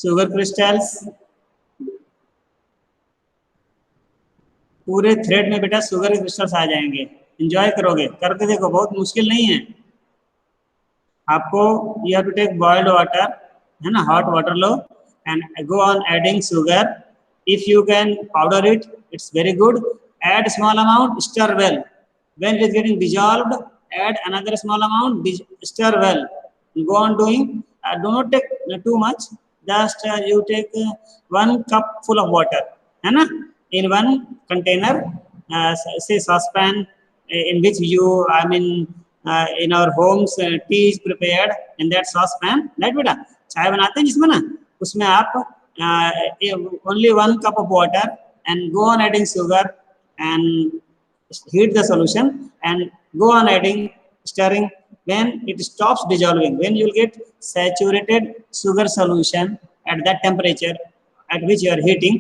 Sugar crystals पूरे thread में बेटा शुगर क्रिस्टल्स आ जाएंगे। एंजॉय करोगे, करके देखो, बहुत मुश्किल नहीं है। आपको you have to take boiled water, है ना, हॉट वाटर लो and go on adding sugar. If you can powder it, it's very good. Add small amount, stir well. When it is getting dissolved, add another small amount, stir well. Go on doing. Do not take too much. Just you take 1 cup full of water, है ना, in one container, say saucepan, in which you, I mean, in our homes tea is prepared in that saucepan, right बेटा, चाय बनाते हैं जिसमें ना, उसमें आप only 1 cup of water and go on adding sugar and heat the solution and go on adding, stirring. When it stops dissolving, when you will get saturated sugar solution at that temperature at which you are heating,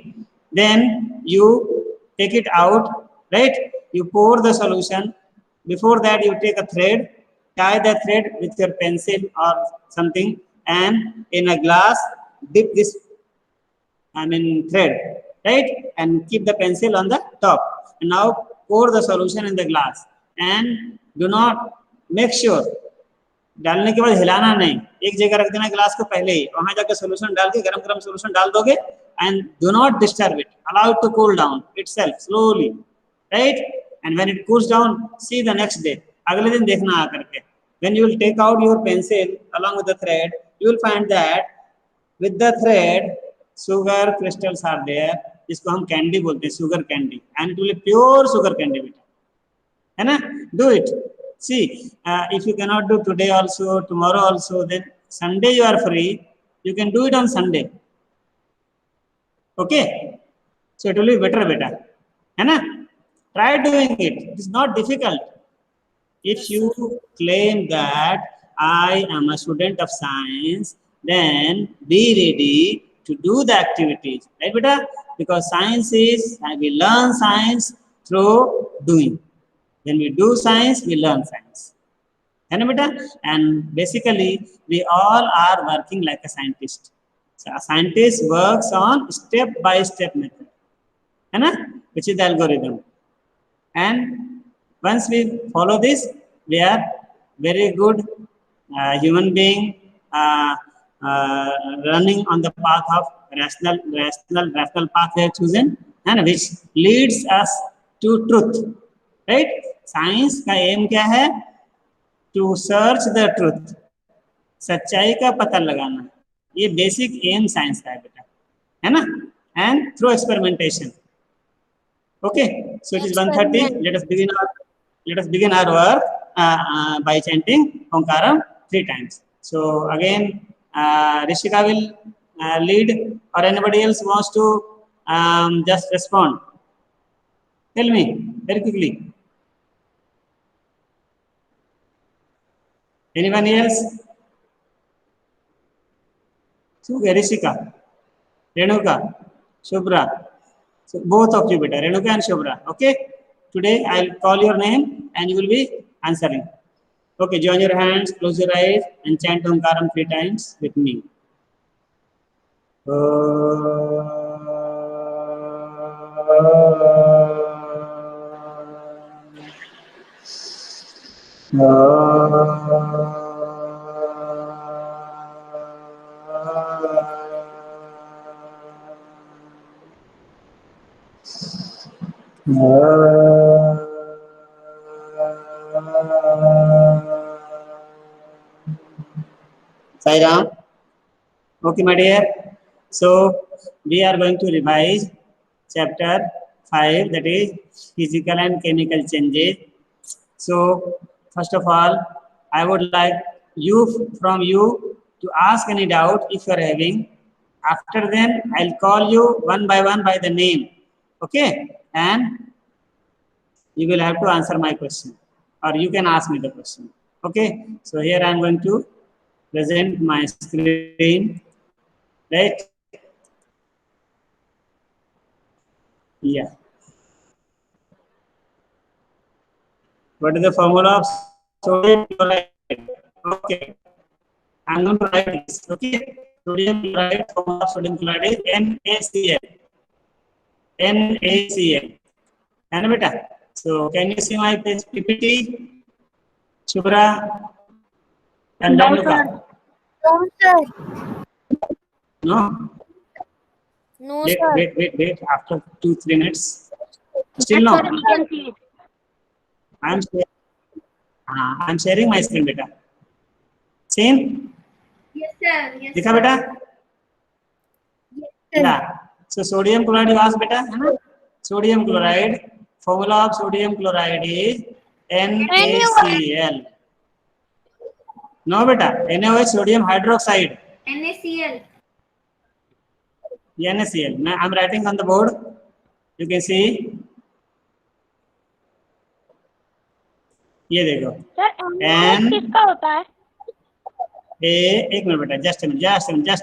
then you take it out, right? You pour the solution. Before that, you take a thread, tie the thread with your pencil or something, and in a glass dip this, I mean, thread, right? And keep the pencil on the top. And now pour the solution in the glass and do not, make sure, डालने के बाद हिलाना नहीं, एक जगह रख देना glass को पहले ही, वहां जाकर सोल्यूशन डाल के गरम गरम सोल्यूशन डाल दोगे, and do not disturb it, allow it to cool down itself slowly, right? And when it cools down, see the next day, अगले दिन देखना आकर के, when you will take out your pencil along with the thread, you will find that with the thread sugar crystals are there, जिसको हम candy बोलते हैं, sugar candy, and it will pure sugar candy बेटा, है ना? Do it, see, if you cannot do today also, tomorrow also, then Sunday you are free, you can do it on Sunday, okay? So it will be better बेटा, है ना? Try doing it, it is not difficult. If you claim that I am a student of science, then be ready to do the activities, right beta? Because science is, we learn science through doing. When we do science, we learn science, है ना beta? And basically we all are working like a scientist. So a scientist works on step by step method, है ना, which is the algorithm. And once we follow this, we are very good human being, running on the path of rational path we have chosen, and which leads us to truth, right? Science का aim क्या है? To search the truth, सच्चाई का पता लगाना, ये basic M science का है बेटा, है ना? And through experimentation. Okay, so it is 1:30. Let us begin our work by chanting Omkaram 3 times. So again, Rishika will lead, or anybody else wants to just respond. Tell me very quickly. Anyone else? So Rishika, Renuka, Shubhra. So both of you beta, Renuka and Shubhra. Okay. Today I'll call your name and you will be answering. Okay, join your hands, close your eyes, and chant Omkaram 3 times with me. Sai Ram. Okay, my dear. So we are going to revise chapter 5, that is physical and chemical changes. So first of all, I would like from you to ask any doubt if you are having. After then, I'll call you one by the name. Okay, and you will have to answer my question, or you can ask me the question. Okay, so here I am going to present my screen, right? Yeah. What is the formula of sodium chloride? Okay, I'm going to write this. Okay. Sodium chloride, formula of sodium chloride is NaCl. NaCl. है ना बेटा? So can you see my PPT? Shubhra and Danuka. No, sir. No. No, Wait, sir. wait. After 2-3 minutes. Still no. I'm sharing my screen, beta. Seen? Yes, sir. Yes, दिखा बेटा? Yeah. So sodium chloride you asked beta, है ना? Sodium chloride. Formula of sodium chloride is NaCl. No beta. NaOH sodium hydroxide. NaCl. NaCl. I'm writing on the board. You can see. ये देखो. Sir NaOH किसका होता है? एक minute बेटा, just a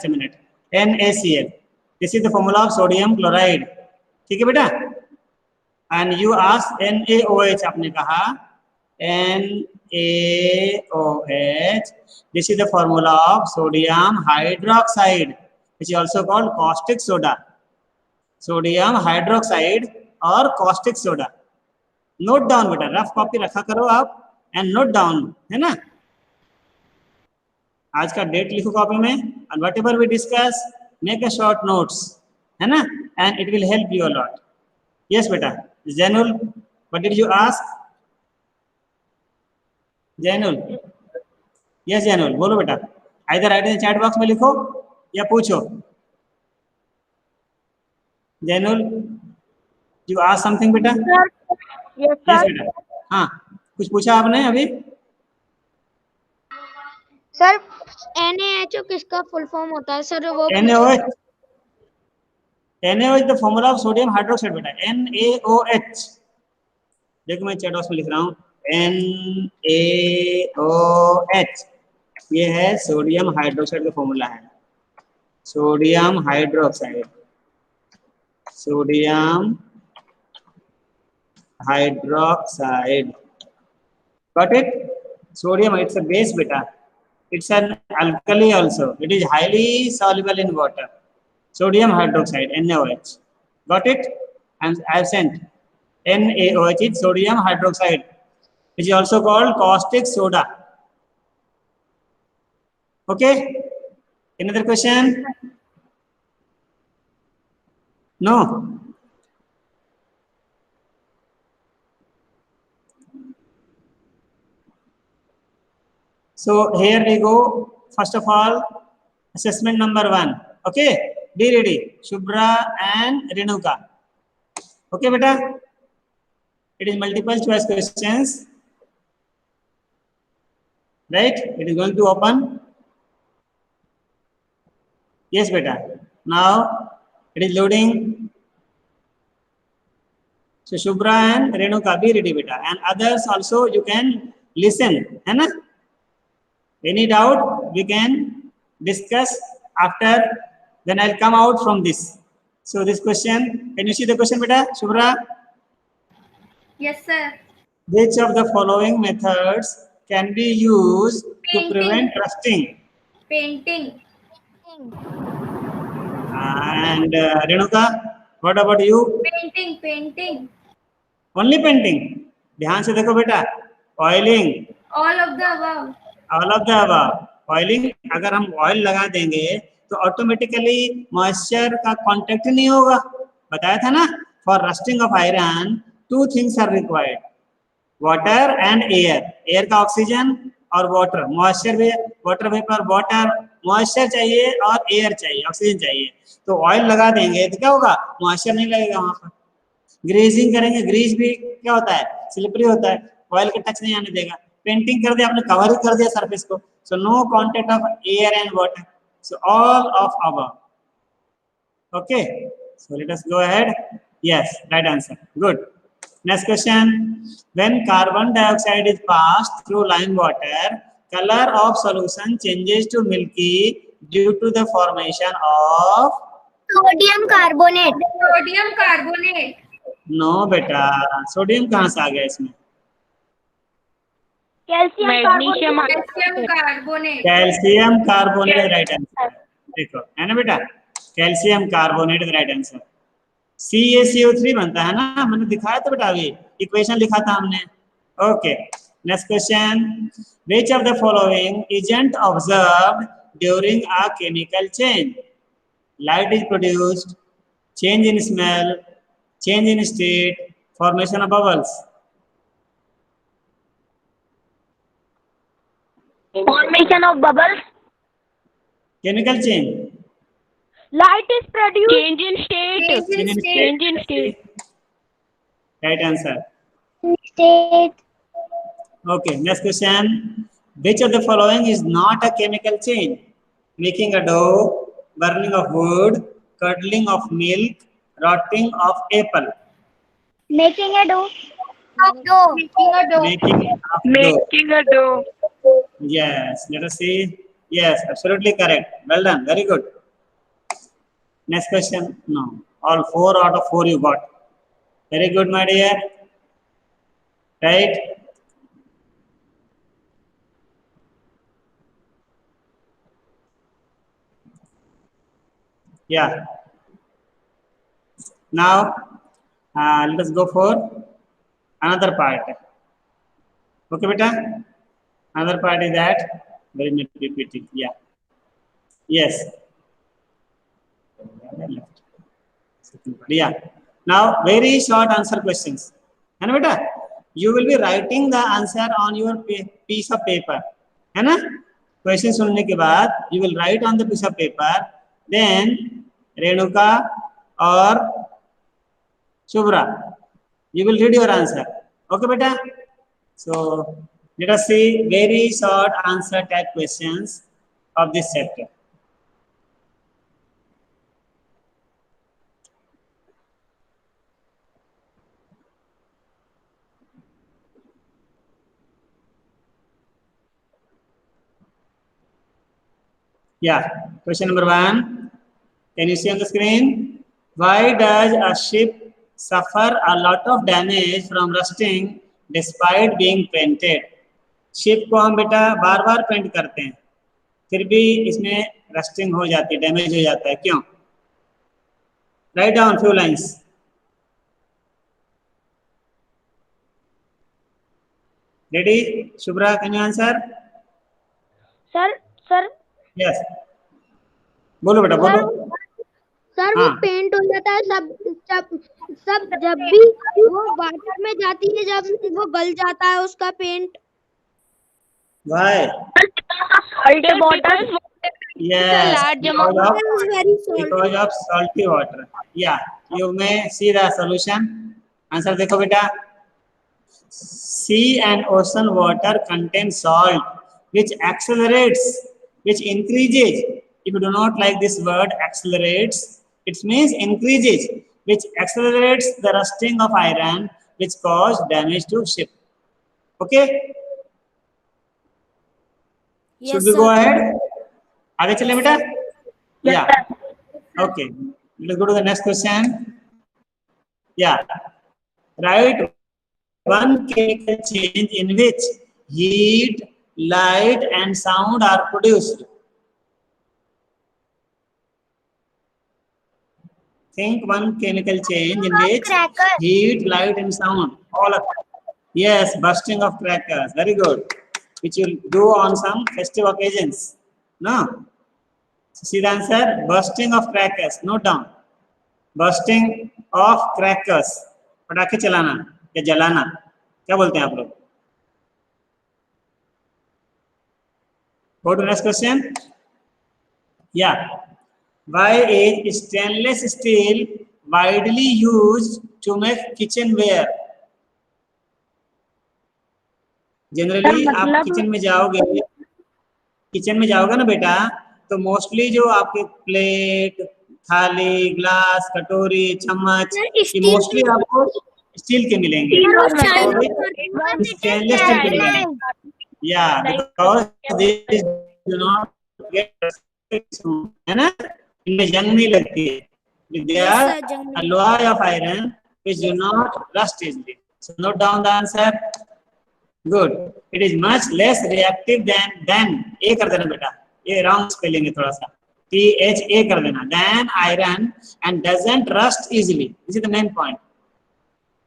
minute. NaCl. This is the formula of sodium chloride. ठीक है बेटा? And you ask NaOH, आपने कहा NaOH. This is the formula of sodium hydroxide, which is also called caustic soda. Sodium hydroxide और caustic soda. Note down बेटा, rough copy रखा करो आप and note down, है ना? आज का डेट लिखो कॉपी में and whatever we discuss, make a short notes, है ना? And it will help you a lot. Yes बेटा. Zainul, what did you ask? Zainul. Yes Zainul, बोलो बेटा. Either write in the chat box में लिखो या पूछो. Zainul, you ask something बेटा? Yes, Yes sir. बेटा. हाँ, कुछ पूछा आपने अभी? सर NaHO किसका फुल फॉर्म होता है सर? वो NaOH. NaOH the formula of sodium hydroxide बेटा. NaOH. देखो मैं चैट बॉक्स में लिख रहा हूँ NaOH. ये है सोडियम हाइड्रोक्साइड का फॉर्मूला है. Sodium hydroxide. Got it? Sodium, it's a base beta. It's an alkali also. It is highly soluble in water. Sodium hydroxide, NaOH. Got it? And I have sent NaOH is sodium hydroxide, which is also called caustic soda. Okay? Another question? No? So here we go. First of all, assessment number 1. Okay? Be ready. Shubhra and Renuka. Okay, beta? It is multiple choice questions. Right? It is going to open. Yes, beta. Now it is loading. So Shubhra and Renuka, be ready, beta. And others also you can listen. है ना? Any doubt we can discuss after. Then I'll come out from this. So this question, can you see the question, beta? Shubhra? Yes, sir. Which of the following methods can be used to prevent rusting? Painting. And Renuka, what about you? Painting. Only painting. ध्यान से देखो बेटा. Oiling. All of the above. All of the above. Oiling, अगर हम oil लगा देंगे तो automatically moisture का कांटेक्ट नहीं होगा. बताया था ना? For rusting of iron 2 things are required, water and air. Air का ऑक्सीजन और वाटर. मॉइस्चर भी, वाटर वेपर, वाटर, मॉइस्चर चाहिए और एयर चाहिए, ऑक्सीजन चाहिए. तो ऑयल लगा देंगे तो क्या होगा? मॉइस्चर नहीं लगेगा वहां पर. ग्रीजिंग करेंगे, ग्रीस भी क्या होता है? स्लिपरी होता है, ऑयल का टच नहीं आने देगा. पेंटिंग कर दिया आपने, कवर ही कर दिया सरफेस को. So no contact of air and water. So all of above. Okay, so let us go ahead. Yes, right answer. Good. Next question. When carbon dioxide is passed through lime water, color of solution changes to milky due to the formation of Sodium carbonate. No बेटा, sodium कहाँ से आ गया इसमें? Calcium carbonate. Calcium carbonate right answer. देखो है ना बेटा, calcium carbonate right answer. CaCO3 बनता है ना, मैंने दिखाया था बेटा, अभी इक्वेशन लिखा था हमने। Okay, next question, which of the following isn't observed during a chemical change? Light is produced, change in smell, change in state, formation of bubbles. Formation of bubbles, Chemical change, light is produce, change in state, Change in state. right answer. State, Okay, next question, which of the following is not a chemical change? Making a dough, burning of wood, curdling of milk, rotting of apple. Making a dough, Making a dough. Making of dough. a dough, Yes, let us see. Yes, absolutely correct. Well done, very good. Next question. No, all 4 out of 4 you got. Very good, my dear. Right? Yeah. Now, let us go for another part. Okay, beta? Another part is that very much repeating. Yeah. Yes. Yeah. Now, very short answer questions. And beta, you will be writing the answer on your piece of paper. है ना? Question सुनने के बाद you will write on the piece of paper. Then Renuka और Shubhra, you will read your answer. Okay, beta? So let us see very short answer type questions of this chapter. Yeah, question number 1. Can you see on the screen? Why does a ship suffer a lot of damage from rusting despite being painted? Ship को हम बेटा बार बार paint करते हैं, फिर भी इसमें rusting हो जाती है, डैमेज हो जाता है, क्यों? Write down few lines. Ready Shubhra, can you answer? Sir yes, बोलो बेटा बोलो. सर हाँ. वो पेंट हो जाता है सब जब भी वो वाटर में जाती है, जब वो गल जाता है उसका paint. Why? Salty water. Yes, because of salty water. Yeah, you may see the solution. Answer देखो बेटा. Sea and ocean water contain salt, which accelerates, which increases. If you do not like this word accelerates, it means increases, which accelerates the rusting of iron, which cause damage to ship. Okay? Yes, Should we go ahead? आगे चले बेटा? Yeah. Okay. Let's go to the next question. Yeah. Write one chemical change in which heat, light, and sound are produced. Think one chemical change in which heat, light, and sound, all of it. Yes, bursting of crackers. Very good. Which you'll do on some festive occasions. No? See the answer? Bursting of crackers. Note down. Bursting of crackers. पटाखे चलाना या जलाना, क्या बोलते हैं आप लोग? Go to next question. Yeah. Why is stainless steel widely used to make kitchenware? Generally आप किचन में जाओगे ना बेटा, तो मोस्टली जो आपके प्लेट, थाली, ग्लास, कटोरी, चम्मच, ये मोस्टली आपको स्टील के मिलेंगे, स्टेनलेस स्टील के मिलेंगे. या because this do not get, है ना, इनमें जंग नहीं लगती है. They are alloy of iron which do not rust easily. So note down the answer. Good. It is much less reactive than ए कर देना बेटा, ये रॉन्ग स्पेलिंग है थोड़ा सा, THA कर देना, then iron and doesn't rust easily. This is the main point,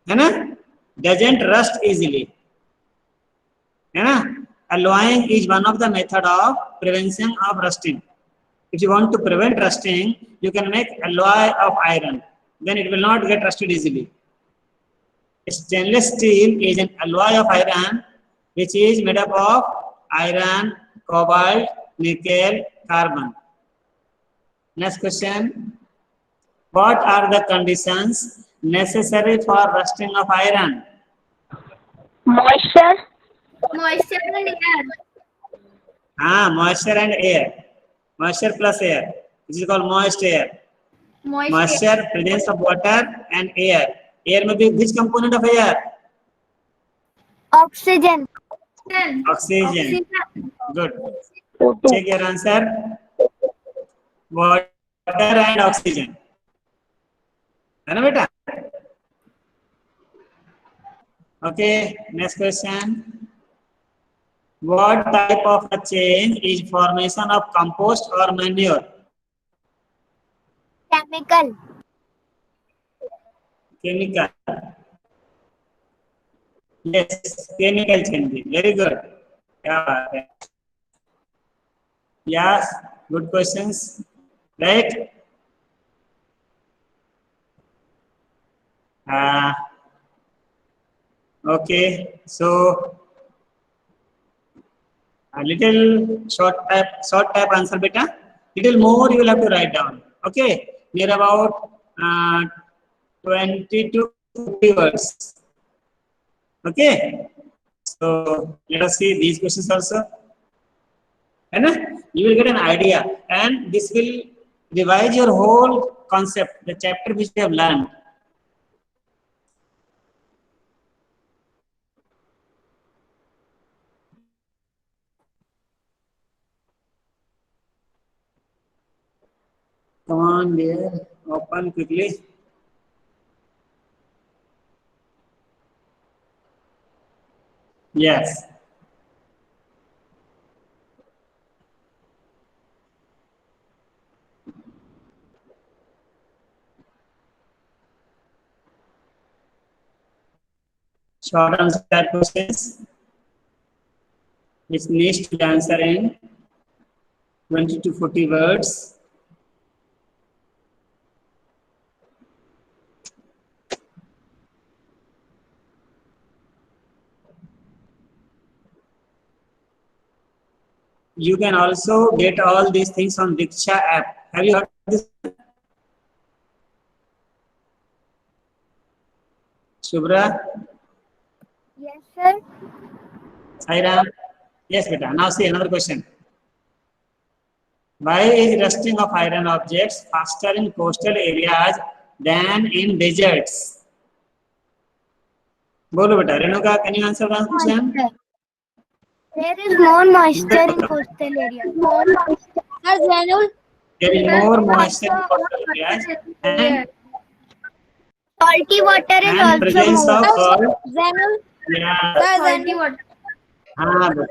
है ना, डजंट रस्ट इजीली, है ना. Alloying is one of the method of prevention of rusting. If you want to prevent rusting, you can make alloy of iron, then it will not get rusted easily. Stainless steel is an alloy of iron which is made up of iron, cobalt, nickel, carbon. Next question. What are the conditions necessary for rusting of iron? Moisture. Moisture and air. Moisture and air. Moisture plus air. This is called moist air. Moisture, presence of water and air. Air may be which component of air? Oxygen. Oxygen. Good. Check your answer. Water and oxygen. है ना बेटा? Okay. Next question. What type of a change is formation of compost or manure? Chemical. Chemical. Yes, chemical change. Very good. Yeah. Yes, good questions. Right? Okay. So a little short type answer beta, little more you will have to write down. Okay, near about 20 to 50 words. Okay, so let us see these questions also, and you will get an idea, and this will revise your whole concept, the chapter which we have learned. Come on, dear. Open quickly. Yes. Short answer type questions, which needs to be answered in 20 to 40 words. You can also get all these things on Diksha app. Have you heard this? Shubhra? Yes, sir. Saira? Yes, beta. Now see another question. Why is rusting of iron objects faster in coastal areas than in deserts? Bolo beta. Renuka, can you answer that question? There is more moisture in coastal areas. Sir, Zainul. There is more moisture in coastal areas and Salty water is also presence more. of salt. Zainul. Yeah. Sir, Salty Zainul. water.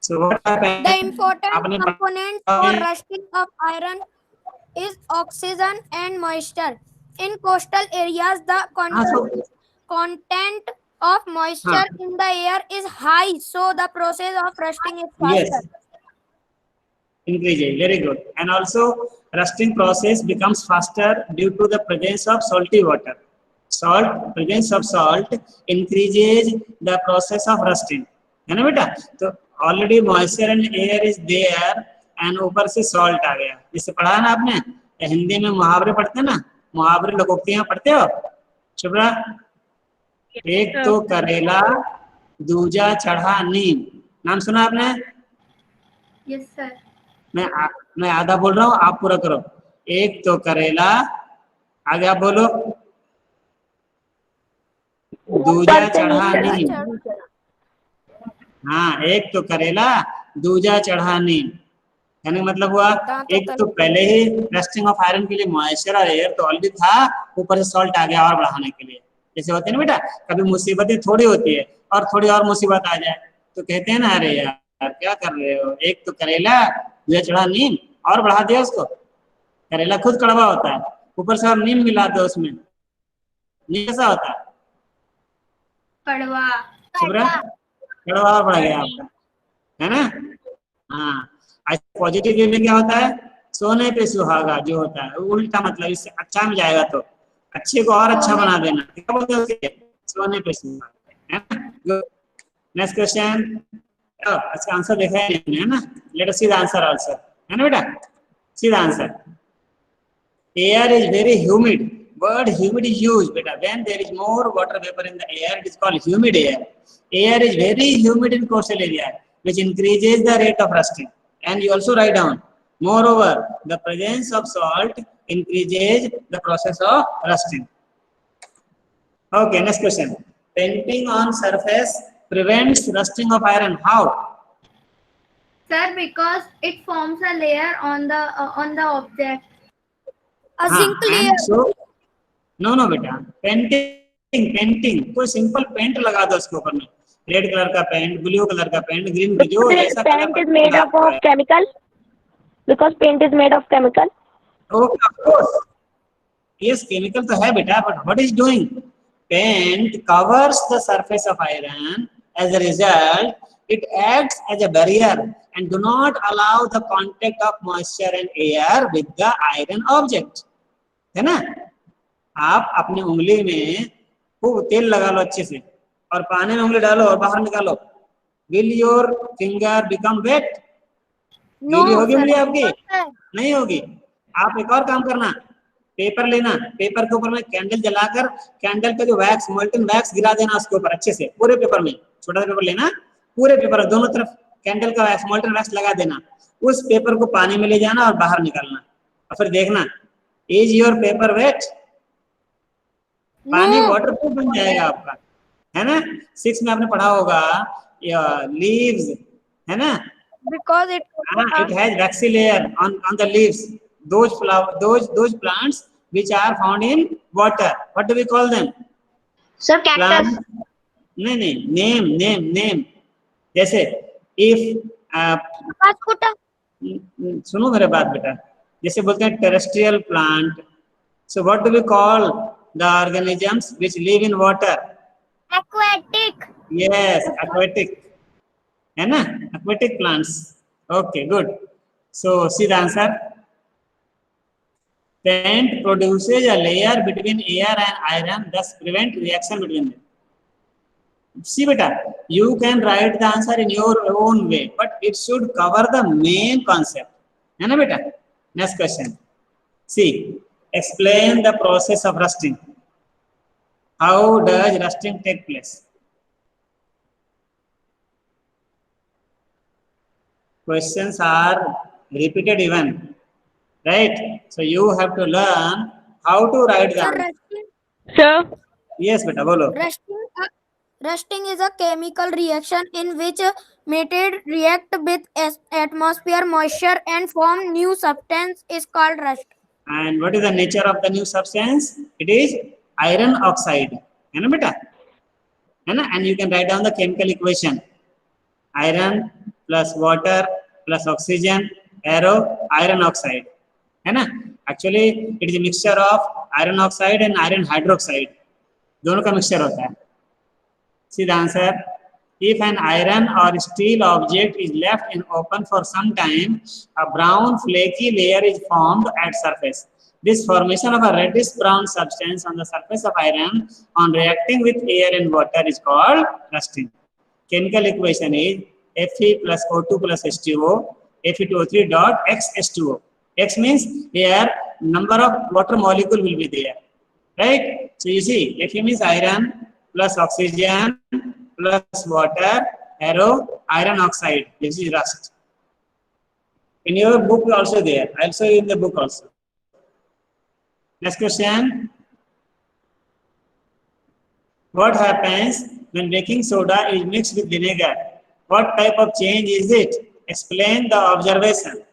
So what happened? The important आपने component for rusting of iron is oxygen and moisture. In coastal areas, the content of moisture in the air is high, so the process of rusting is faster. Yes. Increase. Very good. And also, rusting process becomes faster due to the presence of salty water. Presence of salt increases the process of rusting. है ना बेटा? तो already moisture and air is there and ऊपर से salt आ गया. जिससे पढ़ा ना आपने? हिंदी में मुहावरे पढ़ते हैं ना? मुहावरे लोकोक्तियां पढ़ते हो? शुभ्रा? एक तो करेला, दूजा चढ़ा नीम. नाम सुना आपने? Yes, sir. मैं आधा बोल रहा हूँ, आप पूरा करो. एक तो करेला, आगे आप बोलो. दूजा चढ़ा नीम. हाँ, एक तो करेला, दूजा चढ़ा नीम. कहने का मतलब हुआ एक तो पहले ही रस्टिंग ऑफ आयरन के लिए मॉइस्चर और एयर तो ऑलरेडी था, ऊपर से सॉल्ट आ गया और बढ़ाने के लिए. जैसे होते हैं ना बेटा, कभी मुसीबतें थोड़ी होती है और थोड़ी और मुसीबत आ जाए तो कहते हैं ना, अरे यार क्या कर रहे हो, एक तो करेला मुझे चढ़ा नीम और बढ़ा दिया उसको। करेला खुद कड़वा होता है, ऊपर से आप नीम मिला दो उसमें, नीम कैसा होता है? कड़वा। चुप रहा, कड़वा और बढ़ गया आपका, है ना। हाँ, पॉजिटिव वे में क्या होता है, सोने पे सुहागा जो होता है, उल्टा मतलब इससे अच्छा में जाएगा तो अच्छे को और अच्छा बना देना, क्या बोलते हैं उसके, सोने पे सुहागा, है ना। नेक्स्ट क्वेश्चन, इसका आंसर देखा है हमने, है ना। Let us see the answer also, है ना बेटा। See the answer, air is very humid. Word humid is used, beta. When there is more water vapor in the air, it is called humid air. Air is very humid in coastal area, which increases the rate of rusting. And you also write down. Moreover, the presence of salt increases the process of rusting. Okay, next question. Painting on surface prevents rusting of iron. How? Sir, because it forms a layer on the object. A zinc and layer. so no बेटा, painting कोई simple paint लगा दो उसके ऊपर में, red colour का paint, blue colour का paint, green का, जो जैसा colour Paint is made up of chemical, because paint is made of chemical. Okay of course, yes chemical तो है बेटा, but what is doing, paint covers the surface of iron, as a result it acts as a barrier and do not allow the contact of moisture and air with the iron object, है ना। आप अपनी उंगली में खूब तेल लगा लो अच्छे से और पानी में उंगली डालो और बाहर निकालो, will your finger become wait? गीली होगी उंगली आपकी? नहीं होगी। आप एक और काम करना, पेपर लेना, पेपर के ऊपर में कैंडल जलाकर कैंडल का जो वैक्स, मोल्टन वैक्स गिरा देना उसके ऊपर अच्छे से, पूरे पेपर में, छोटा सा पेपर लेना, पूरे पेपर दोनों तरफ कैंडल का वैक्स, मोल्टन वैक्स लगा देना, उस पेपर को पानी में ले जाना और बाहर निकालना और फिर देखना, इज योर पेपर वेट? पानी वाटरप्रूफ बन जाएगा आपका, है ना। 6 में आपने पढ़ा होगा लीव्स, है ना, Because it it has waxy layer on the leaves, those flower, those plants which are found in water, what do we call them? Sir, cactus. Plants, नहीं, name, जैसे if सुनो मेरे बात बेटा, जैसे बोलते हैं terrestrial plant, so what do we call the organisms which live in water? Aquatic. Yes, aquatic, है ना, aquatic plants. Okay, good. So see the answer. Paint produces a layer between air and iron, thus prevent reaction between them. See beta, you can write the answer in your own way, but it should cover the main concept, है ना बेटा। Next question. See, explain the process of rusting. How does rusting take place? Questions are repeated even, right? So you have to learn how to write the answer. Sir, Yes beta, bolo. Rusting is a chemical reaction in which metal react with atmosphere moisture and form new substance is called rust. And what is the nature of the new substance? It is iron oxide, है ना बेटा, है ना। And you can write down the chemical equation, iron plus water plus oxygen, arrow iron oxide, है ना। Actually it is a mixture of iron oxide and iron hydroxide, दोनों का mixture होता है। See the answer. If an iron or steel object is left in open for some time, a brown flaky layer is formed at surface. This formation of a reddish brown substance on the surface of iron on reacting with air and water is called rusting. Chemical equation is Fe plus O2 plus H2O, Fe2O3 dot X H2O. X means here number of water molecule will be there, right? So you see, Fe means iron plus oxygen plus water, arrow iron oxide. This is rust. In your book also there. I'll show you in the book also. Next question. What happens when baking soda is mixed with vinegar? What type of change is it? Explain the observation.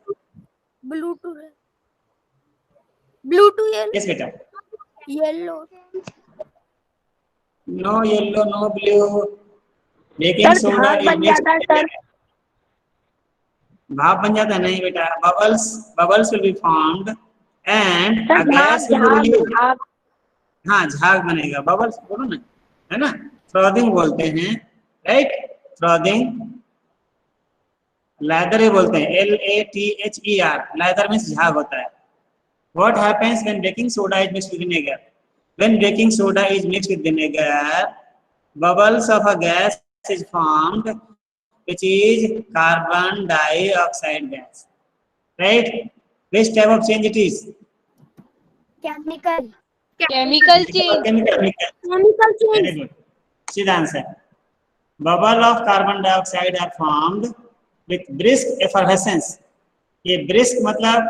Blue to yellow. Yes, beta. Yellow. No yellow, no blue. Baking sir soda झाग is बन mix, जाता है sir. भाप बन जाता है? नहीं बेटा, bubbles will be formed and sir a gas will be झाग रिलीज्ड। झाग हाँ, झाग बनेगा, बबल्स बोलो ना, है ना, फ्रॉथिंग बोलते हैं, राइट, फ्रॉथिंग, लैदर बोलते हैं, LATHER, लैदर मीन्स झाग होता है। What happens when baking soda is mixed with vinegar? When baking soda is mixed with vinegar, bubbles of a gas is formed, which is carbon dioxide gas. Right? Which type of change it is? Chemical. Chemical change. Chemical. Chemical change. Very good. See the answer. Bubble of carbon dioxide are formed with brisk effervescence. ये brisk मतलब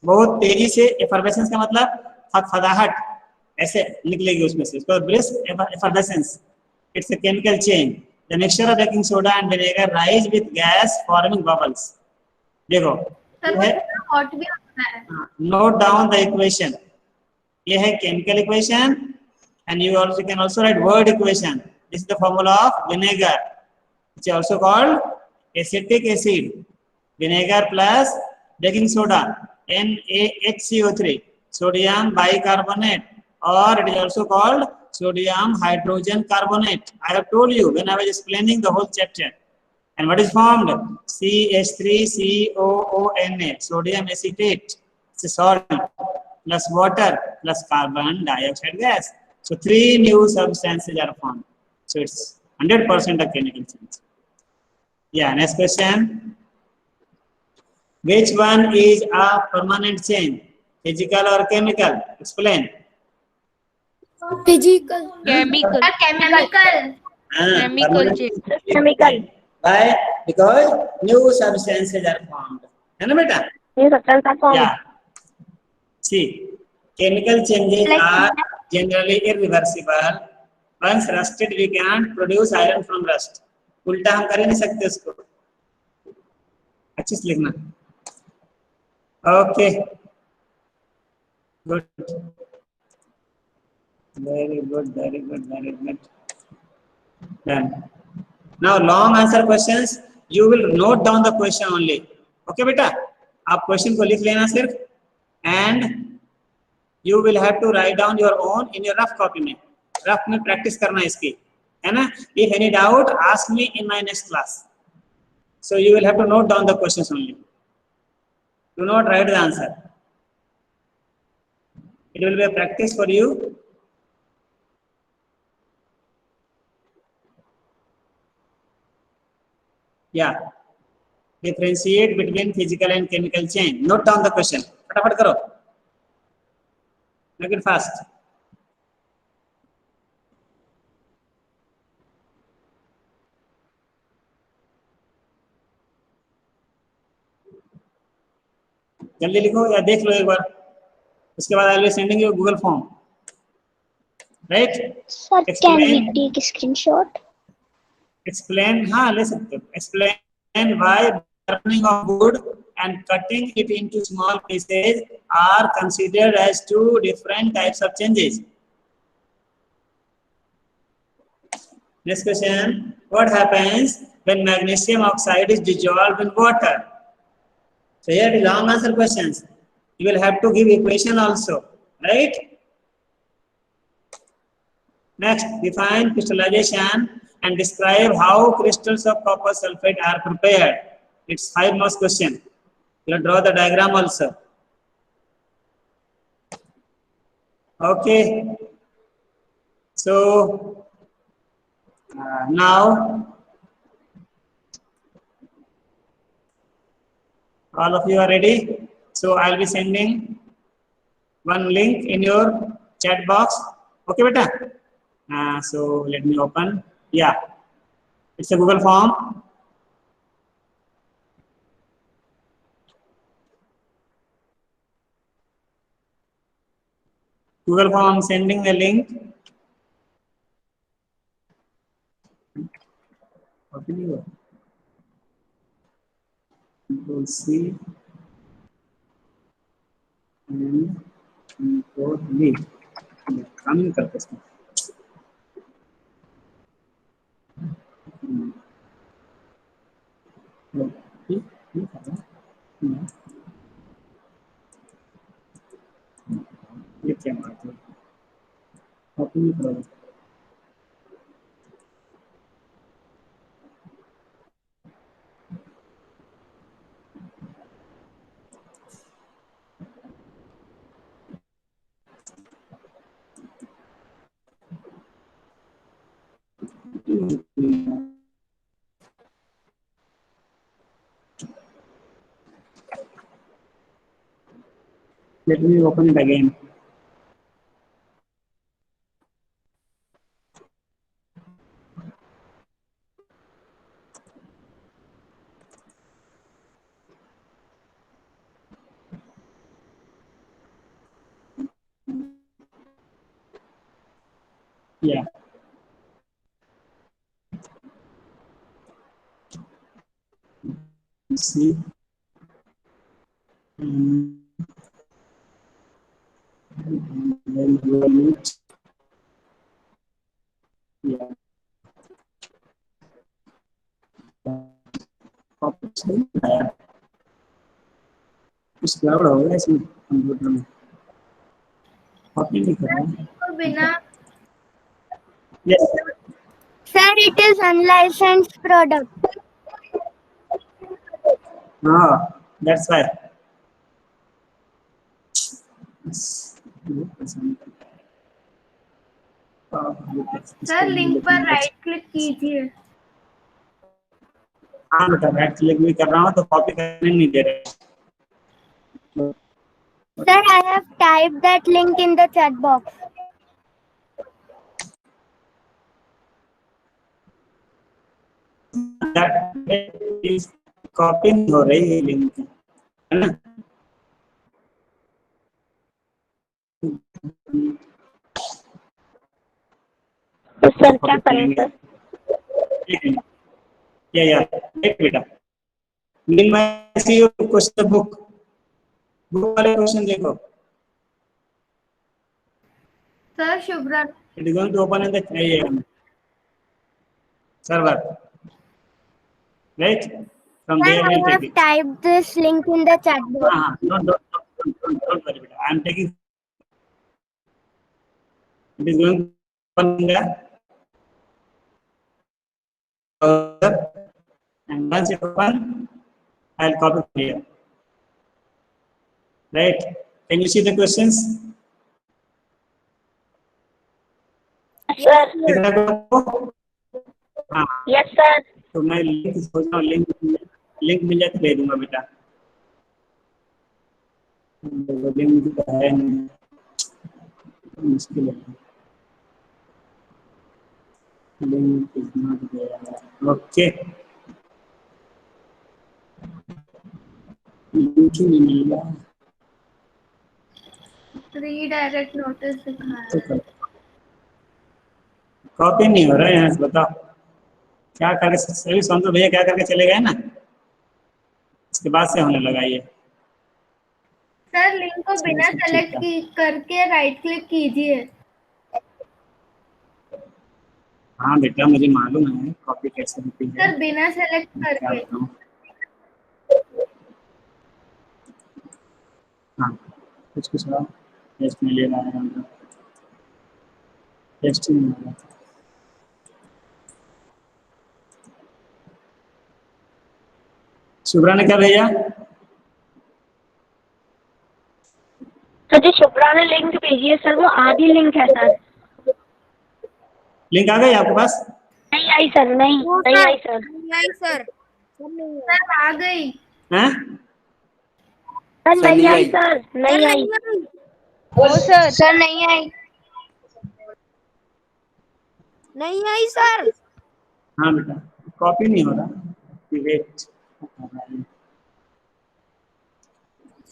बहुत तेजी से, एफर्वेसेंस का मतलब फदफदाहट ऐसे निकलेगी उसमें से, इसको brisk effervescence. It's a chemical change. The mixture of baking soda and vinegar rise with gas forming bubbles. देखो सर ये वो है, हॉट भी होता है। Note down the equation. ये है chemical equation and you also can also write word equation. This is the formula of vinegar, which is also called acetic acid. Vinegar plus baking soda, NaHCO3, sodium bicarbonate, or it is also called sodium hydrogen carbonate. I have told you when I was explaining the whole chapter. And what is formed? CH3COONA, sodium acetate. It's a salt plus water plus carbon dioxide gas. So 3 new substances are formed. So it's 100% of chemical change. Yeah, next question. Which one is a permanent change? Physical or chemical? Explain. Physical. Chemical. Chemical. Chemical permanent change. Chemical. Why? Because new substances are formed. है ना बेटा? ये substance का form. Yeah. See, chemical changes Like are generally irreversible. Once rusted, we can't produce iron from rust. उल्टा हम कर ही नहीं सकते उसको। अच्छे से लिखना। Okay. Good. Very good, very good, very good. Done. Now long answer questions, you will note down the question only. Okay बेटा, आप question को लिख लेना सिर्फ, and you will have to write down your own in your rough copy में, rough में practice करना इसकी, है ना? If any doubt, ask me in my next class. So you will have to note down the questions only. Do not write the answer. It will be a practice for you. Yeah. Differentiate between physical and chemical change. Note down the question. फटाफट करो. Make it fast. जल्दी लिखो या देख लो एक बार. उसके बाद I will sending you Google form. Right? Sir, can we Explain. take a screenshot? Explain. हाँ ले सकते हो. Explain why burning of wood and cutting it into small pieces are considered as two different types of changes. Next question. What happens when magnesium oxide is dissolved in water? So here the long answer questions. You will have to give equation also, right? Next, define crystallization and describe how crystals of copper sulfate are prepared. It's 5 marks question. You draw the diagram also. Okay. So now all of you are ready. So I'll be sending one link in your chat box. Okay, beta. So let me open. Yeah, it's a Google form. Google form, sending the link. Open you. Control C and Control V. काम नहीं करते इसमें. क्या बात है, copy नहीं करोगे? Let me open it again. Yeah. See. Then roll it. Yeah. कुछ गड़बड़ हो गया इसमें कंप्यूटर में, कॉपी नहीं कर रहा है। तो बिना Yes. Sir, it is unlicensed product. हाँ, that's why. सर लिंक पर राइट क्लिक कीजिए। हाँ बेटा, राइट क्लिक भी कर रहा हूँ तो कॉपी करने नहीं दे रहे। Sir, I have typed that link in the chat box. That is copy नहीं हो रही है लिंक, है ना? तो सर क्या करें सर? या एक बेटा, मैं सी क्वेश्चन बुक वाले क्वेश्चन देखो। Sir Shubhra It is going to open in the server, right? From Sir, there I we'll have take it. typed this link in the chat box. Don't worry, beta. I am taking. It is going to open in the browser, and once it open, I'll copy here. Right? Can you see the questions? Sir कितना को? हाँ, yes sir. तो मैं link सोच रहा हूँ, link मिल जाए तो दे दूंगा बेटा। लिंक है नहीं, मुश्किल है। Link is not there. Okay, link ही नहीं मिल रहा। रीडायरेक्ट नोटिस दिखाया। कॉपी नहीं हो रहा है यहाँ से, बताओ क्या करके। सभी संतोष भैया क्या करके चले गए ना, इसके बाद से होने लगा ये। सर लिंक को बिना सेलेक्ट करके राइट क्लिक कीजिए। हाँ बेटा, मुझे मालूम है कॉपी कैसे होती है। सर बिना सेलेक्ट क्या करके। बताऊं? हाँ, कुछ और टेस्ट में ले रहा है, टेस्ट नहीं हो रहा। शुभ्रा ने क्या भेजा? सर जी शुभ्रा ने लिंक भेजी है सर, वो आधी लिंक है सर। लिंक आ गई आपके पास? नहीं आई सर, नहीं आई सर। नहीं सर। सर आ गई। हैं? सर नहीं आई सर, नहीं आई। ओ सर सर नहीं आई। नहीं आई सर। हाँ बेटा, कॉपी नहीं हो रहा। वेट,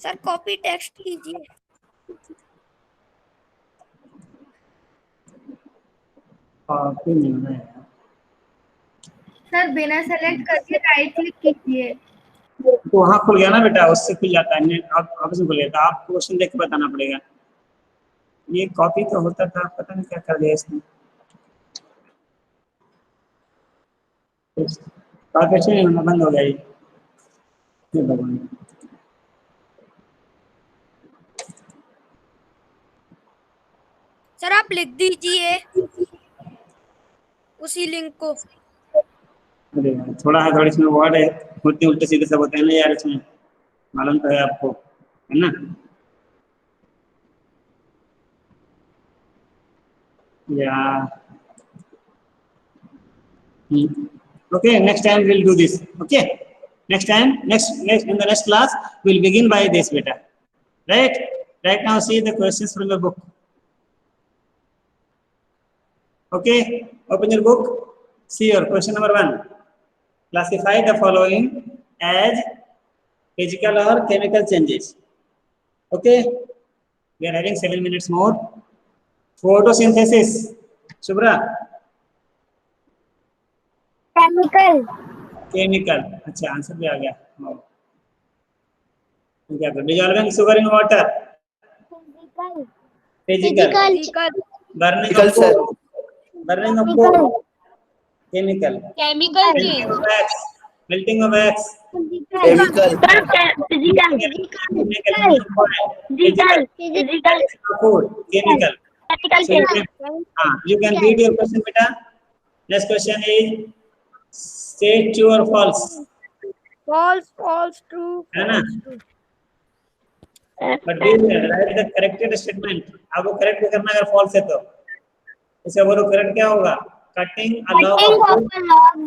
सर कॉपी टेक्स्ट कीजिए। कॉपी नहीं हो रहा है। सर बिना सेलेक्ट करके राइट क्लिक कीजिए। तो वहाँ खुल गया ना बेटा, उससे खुल जाता है नेट। अब से खुल गया था, आपको क्वेश्चन देख के बताना पड़ेगा। ये कॉपी तो होता था, पता नहीं क्या कर दिया इसने। कॉपी नहीं होना बंद हो गया ये भगवान। सर आप लिख दीजिए उसी लिंक को। अरे यार, थोड़ा है, थोड़ी इसमें वर्ड है, उल्टे उल्टे सीधे सब होते हैं ना यार इसमें, मालूम तो है आपको, है ना। या okay, next time we'll do this. Okay, next time, next in the next class we'll begin by this beta. Right now see the questions from the book. Okay, open your book, see your question number 1. Classify the following as physical or chemical changes. Okay, we are having 7 minutes more. Photosynthesis, Shubhra. Chemical, अच्छा answer भी आ गया। क्या कर dissolving sugar in water, physical, burning of food, chemical, chemical change, melting of wax, physical, food, chemical. You can read your question, beta. Next question is state true or false. false, true, है ना, but right the corrected statement. आपको correct भी करना, अगर false है तो इसे बोलो करेक्ट क्या होगा, cutting a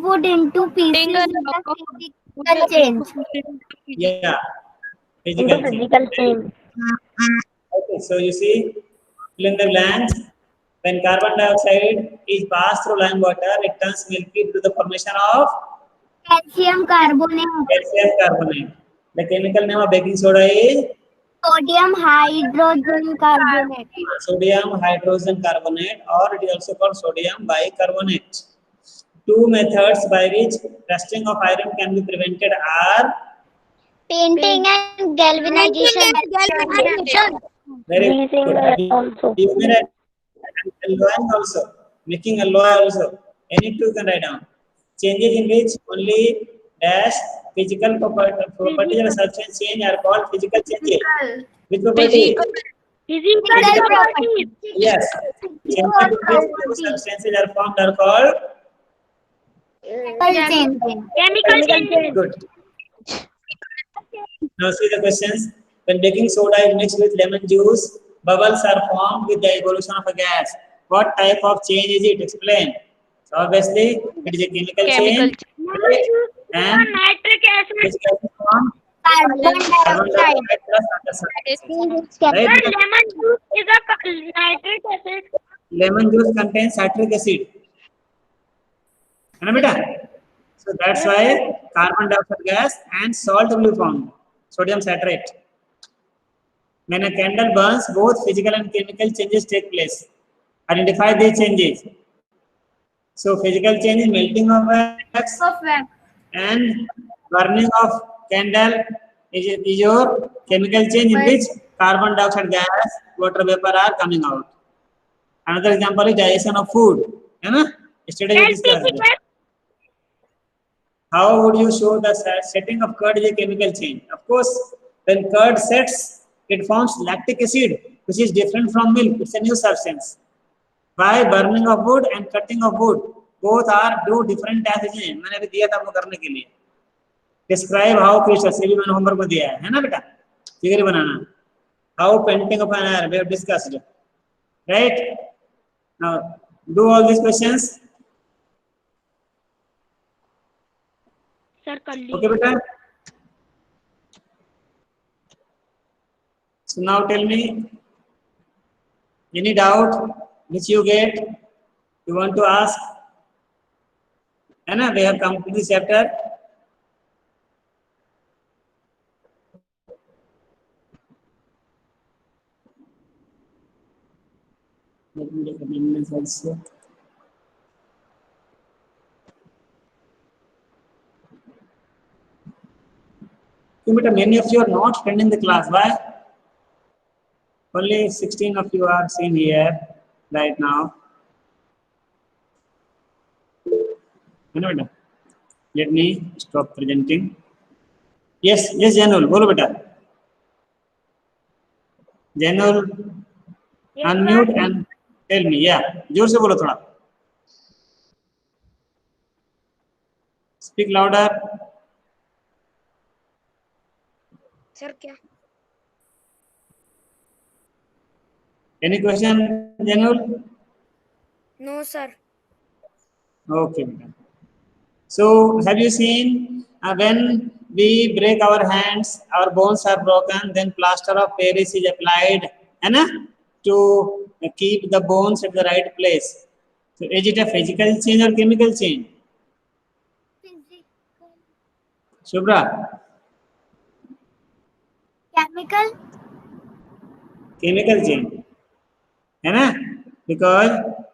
wood into pieces is a physical change. या physical change. Okay, so you see, fill in the blanks. When carbon dioxide is passed through lime water, it turns milky to the formation of Calcium carbonate. calcium carbonate. The chemical name of baking soda is Sodium hydrogen carbonate. sodium hydrogen carbonate, or it is also called sodium bicarbonate. Two methods by which rusting of iron can be prevented are Painting and galvanization. very good. Alloying also, making alloy also. Any two you can write down. Changes in which only dash physical properties of substance change are called physical changes. Which property? Physical properties. Yes. Changes in which substances are formed are called Chemical change. good. Now see the questions. When baking soda is mixed with lemon juice, bubbles are formed with the evolution of a gas. What type of change is it? Explain. So obviously, it is a chemical change. Right? And Nitric acid. which gas is formed? Carbon Carbon dioxide. dioxide plus oxygen. Sir, Right? lemon juice is a nitric acid. Lemon juice contains citric acid. है ना बेटा? So that's why carbon dioxide gas and salt will be formed. Sodium citrate. When a candle burns, both physical and chemical changes take place. Identify these changes. So physical change is melting of wax and burning of candle is your chemical change in which carbon dioxide gas, water vapor are coming out. Another example is digestion of food. है ना? Yesterday we discussed. How would you show the setting of curd is a chemical change? Of course, when curd sets, it forms lactic acid, which is different from milk. It's a new substance. By burning of wood and cutting of wood, both are two different passages. मैंने अभी दिया था आपको करने के लिए. Describe how crystals, ये भी मैंने होमवर्क में दिया है ना बेटा? Figure banana. How painting of an iron, we have discussed. Right? Now, do all these questions. Sir, Okay, beta. So now tell me, any doubt which you get, you want to ask? है ना? We have come to this chapter. Let me take attendance also. But many of you are not attending the class. Why? Only 16 of you are seen here right now. Let me stop presenting. Yes, Janul, bolo beta. Janul, unmute and tell me, या जोर से बोलो थोड़ा, speak louder. Sir क्या? Any question Janul? No sir. Okay. So have you seen when we break our hands, our bones are broken, then plaster of Paris is applied, है ना, to keep the bones at the right place. So is it a physical change or chemical change? Shubhra? Chemical. Chemical change, है ना, because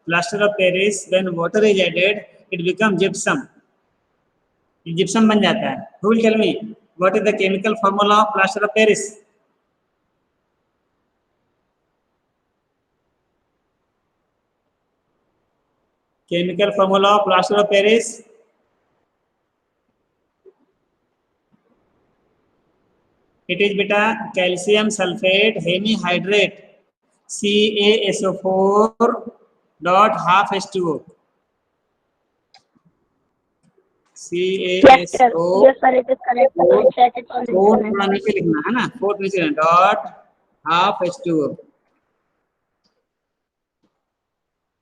plaster of Paris, when water is added, it becomes gypsum. Gypsum बन जाता है। Who will tell me what is the chemical formula of plaster of Paris? Chemical formula of plaster of Paris? It is beta calcium sulfate hemihydrate, CaSO4 dot half H2O. Yes, sir. CaSO Yes, sir. It is correct. Check it on the 4 internet. थोड़ा नीचे लिखना है ना, 4 नीचे लिखना, dot half H2O,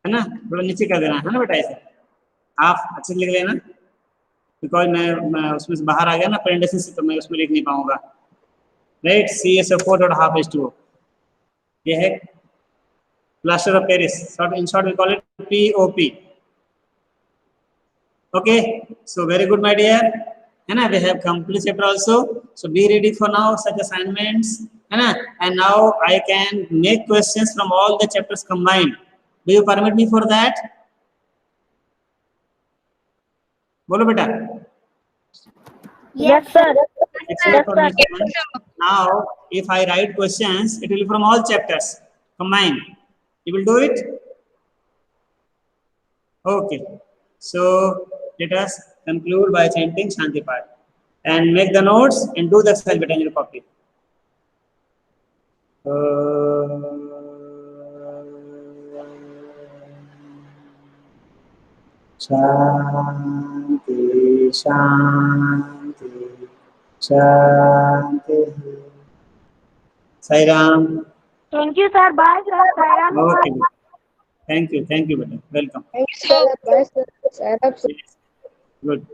है ना, थोड़ा नीचे कर देना है ना बेटा, ऐसे हाफ अच्छे से लिख लेना, बिकॉज मैं उसमें से बाहर आ गया ना प्रेजेंटेशन से, तो मैं उसमें लिख नहीं पाऊंगा, right. CaSO4 dot half H2O, ये है plaster of Paris, in short we call it POP। Okay, so very good my dear, है ना, we have complete chapter also, so be ready for now such assignments, है ना, and now I can make questions from all the chapters combined. Do you permit me for that? बोलो बेटा। Yes, sir. Excellent permission. Now if I write questions, it will be from all chapters combined. You will do it? Okay, so let us conclude by chanting Shanti Path and make the notes and do the exercise beta in your copy. Shanti, Shanti, Shanti. Sai Ram. Thank you, sir. Bye, sir. Okay. Thank you, beta. Welcome. Thank you, sir. Bye, sir. Yes. Good.